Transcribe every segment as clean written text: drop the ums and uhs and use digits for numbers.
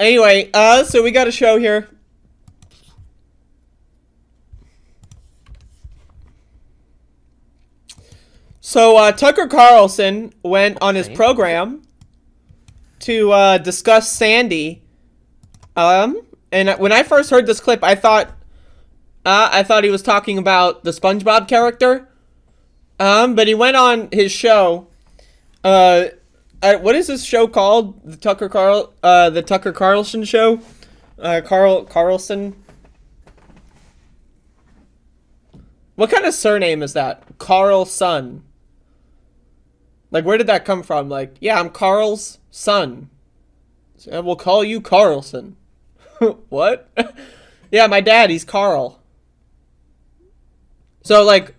Anyway, so we got a show here. So, Tucker Carlson went on his program to discuss Sandy. And when I first heard this clip, I thought he was talking about the SpongeBob character. But he went on his show. What is this show called? The Tucker Carlson show? Carlson. What kind of surname is that? Carlson. Like, where did that come from? Like, yeah, I'm Carl's son. So we'll call you Carlson. What? Yeah, my dad, he's Carl. So, like,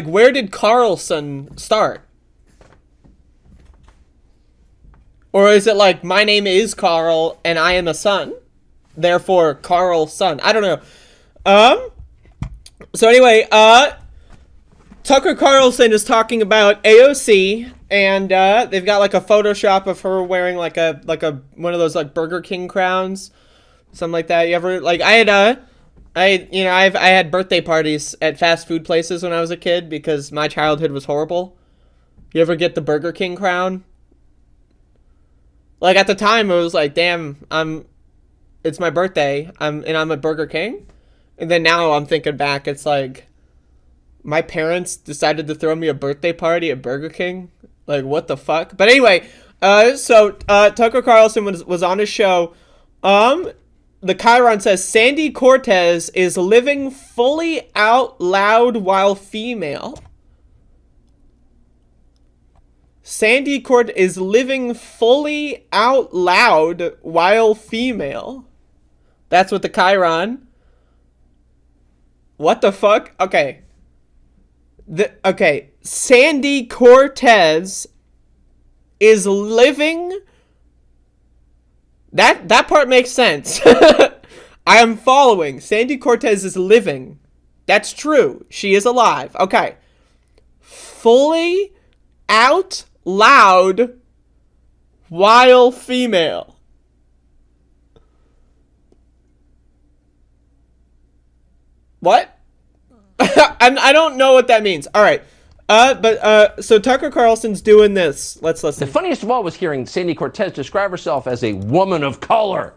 where did Carlson start? Or is it like, my name is Carl, and I am a son? Therefore, Carl's son. I don't know. So anyway, Tucker Carlson is talking about AOC, and they've got like a Photoshop of her wearing like a one of those like Burger King crowns, something like that. You ever like I had birthday parties at fast food places when I was a kid because my childhood was horrible. You ever get the Burger King crown? Like at the time it was like, damn, it's my birthday. I'm at Burger King. And then now I'm thinking back, it's like, my parents decided to throw me a birthday party at Burger King? Like, what the fuck? But anyway, so Tucker Carlson was on his show. The Chiron says, Sandy Cortez is living fully out loud while female. Sandy Cortez is living fully out loud while female. That's what the Chiron... What the fuck? Okay. Sandy Cortez is living... That part makes sense. I am following. Sandy Cortez is living. That's true. She is alive. Okay. Fully out loud while female. What? I don't know what that means. All right. So Tucker Carlson's doing this. Let's listen. The funniest of all was hearing Sandy Cortez describe herself as a woman of color.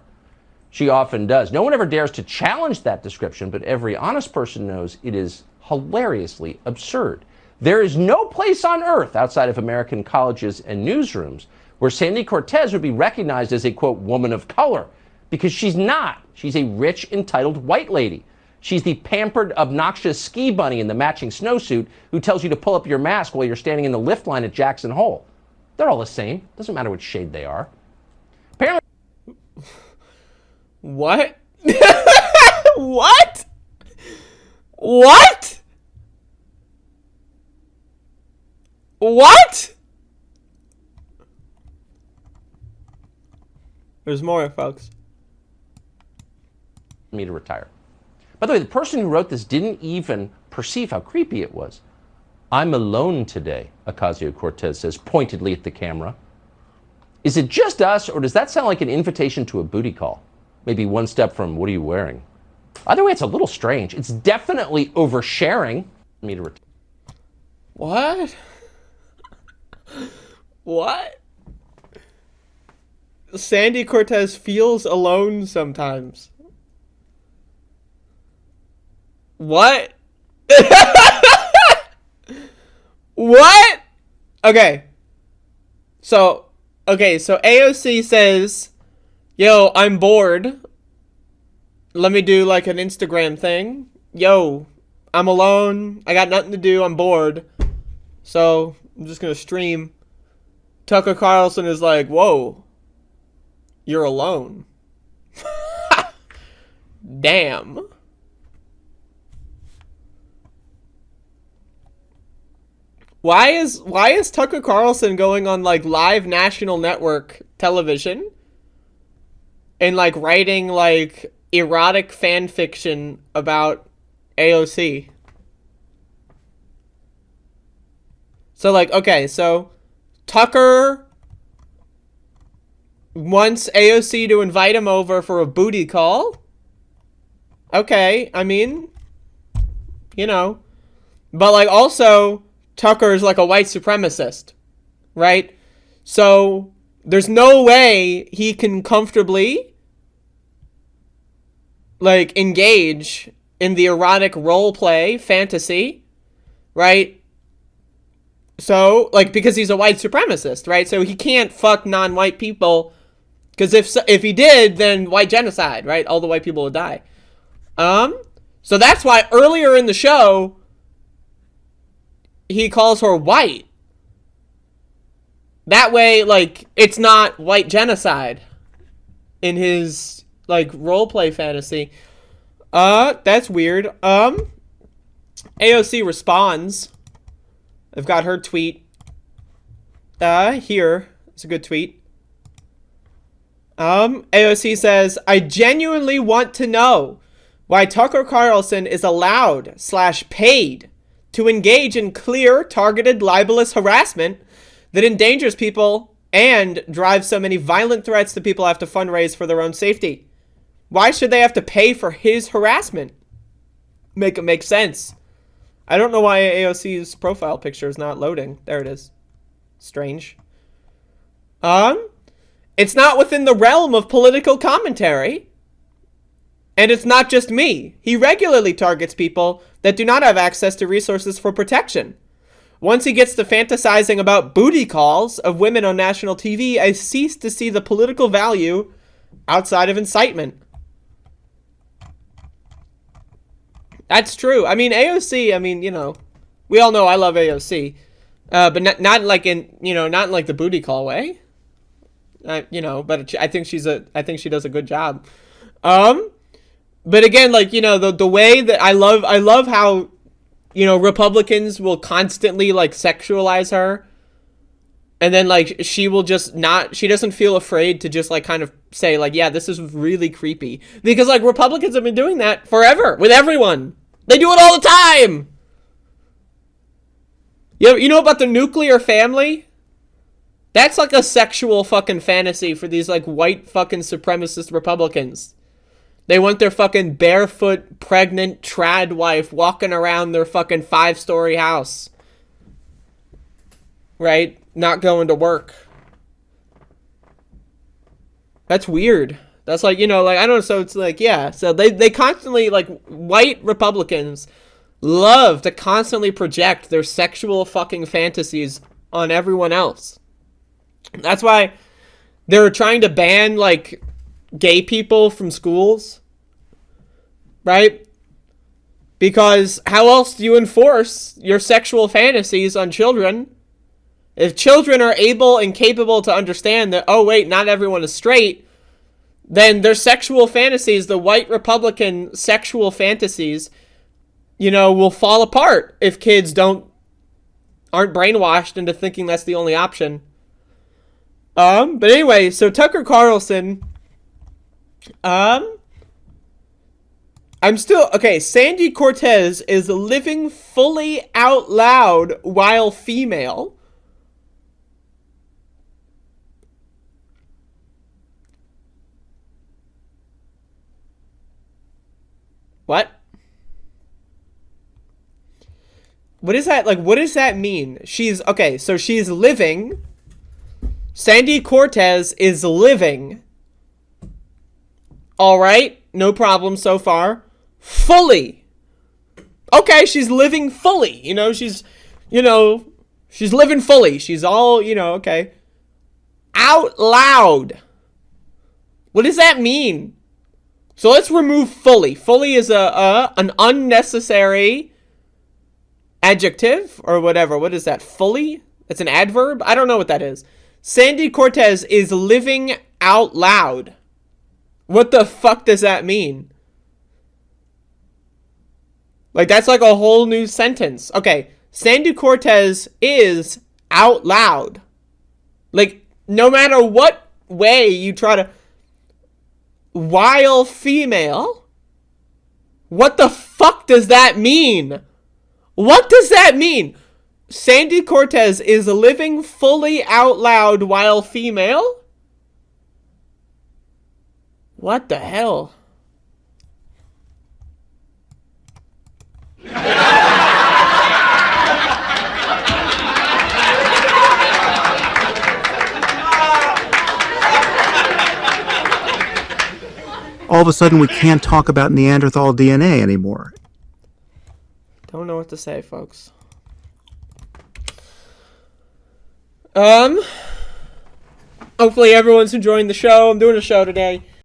She often does. No one ever dares to challenge that description, but every honest person knows it is hilariously absurd. There is no place on earth outside of American colleges and newsrooms where Sandy Cortez would be recognized as a, quote, woman of color, because she's not. She's a rich, entitled white lady. She's the pampered, obnoxious ski bunny in the matching snowsuit who tells you to pull up your mask while you're standing in the lift line at Jackson Hole. They're all the same. Doesn't matter which shade they are. Apparently. What? What? What? What? There's more, folks. Me to retire. By the way, the person who wrote this didn't even perceive how creepy it was. I'm alone today, Ocasio-Cortez says pointedly at the camera. Is it just us, or does that sound like an invitation to a booty call? Maybe one step from, what are you wearing? Either way, it's a little strange. It's definitely oversharing. Me to retire. What? What? Sandy Cortez feels alone sometimes. What? What? Okay. So AOC says, yo, I'm bored. Let me do like an Instagram thing. Yo, I'm alone. I got nothing to do. I'm bored. So I'm just going to stream. Tucker Carlson is like, whoa, you're alone. Damn. Why is Tucker Carlson going on like live national network television and like writing like erotic fan fiction about AOC? So like, okay, so Tucker wants AOC to invite him over for a booty call. Okay, I mean, you know. But, like, also, Tucker's, like, a white supremacist, right? So, there's no way he can comfortably, like, engage in the erotic role play fantasy, right? So, like, because he's a white supremacist, right? So he can't fuck non-white people, because if he did, then white genocide, right? All the white people would die. So that's why earlier in the show, he calls her white. That way, like, it's not white genocide in his, like, roleplay fantasy. That's weird. AOC responds. I've got her tweet. Here. It's a good tweet. AOC says, I genuinely want to know why Tucker Carlson is allowed / paid to engage in clear, targeted, libelous harassment that endangers people and drives so many violent threats that people have to fundraise for their own safety. Why should they have to pay for his harassment? Make it make sense. I don't know why AOC's profile picture is not loading. There it is. Strange. It's not within the realm of political commentary. And it's not just me. He regularly targets people that do not have access to resources for protection. Once he gets to fantasizing about booty calls of women on national TV, I cease to see the political value outside of incitement. That's true. I mean, AOC, I mean, you know, we all know I love AOC. But not like in, you know, not in like the booty call way. You know, but I think she does a good job. But again, like, you know, the way that I love how, you know, Republicans will constantly, like, sexualize her. And then, like, she will just she doesn't feel afraid to just, like, kind of say, like, yeah, this is really creepy. Because, like, Republicans have been doing that forever with everyone. They do it all the time. You know about the nuclear family? That's, like, a sexual fucking fantasy for these, like, white fucking supremacist Republicans. They want their fucking barefoot, pregnant, trad wife walking around their fucking 5-story house. Right? Not going to work. That's weird. That's like, you know, like, I don't know, so it's like, yeah. So they constantly, like, white Republicans love to constantly project their sexual fucking fantasies on everyone else. That's why they're trying to ban, like, gay people from schools, right? Because how else do you enforce your sexual fantasies on children? If children are able and capable to understand that, oh wait, not everyone is straight, then their sexual fantasies, the white Republican sexual fantasies, you know, will fall apart if kids aren't brainwashed into thinking that's the only option. But anyway, so Tucker Carlson, Sandy Cortez is living fully out loud while female. What? What is that? Like, what does that mean? So she's living. Sandy Cortez is living. All right, no problem so far. Fully. Okay, she's living fully. You know, she's living fully. She's all, you know, okay. Out loud. What does that mean? So let's remove fully. Fully is an unnecessary adjective or whatever. What is that? Fully? It's an adverb? I don't know what that is. Sandy Cortez is living out loud. What the fuck does that mean? Like, that's like a whole new sentence. Okay, Sandy Cortez is out loud. Like, no matter what way you try to... While female? What the fuck does that mean? What does that mean? Sandy Cortez is living fully out loud while female? What the hell? All of a sudden, we can't talk about Neanderthal DNA anymore. Don't know what to say, folks. Hopefully everyone's enjoying the show. I'm doing a show today.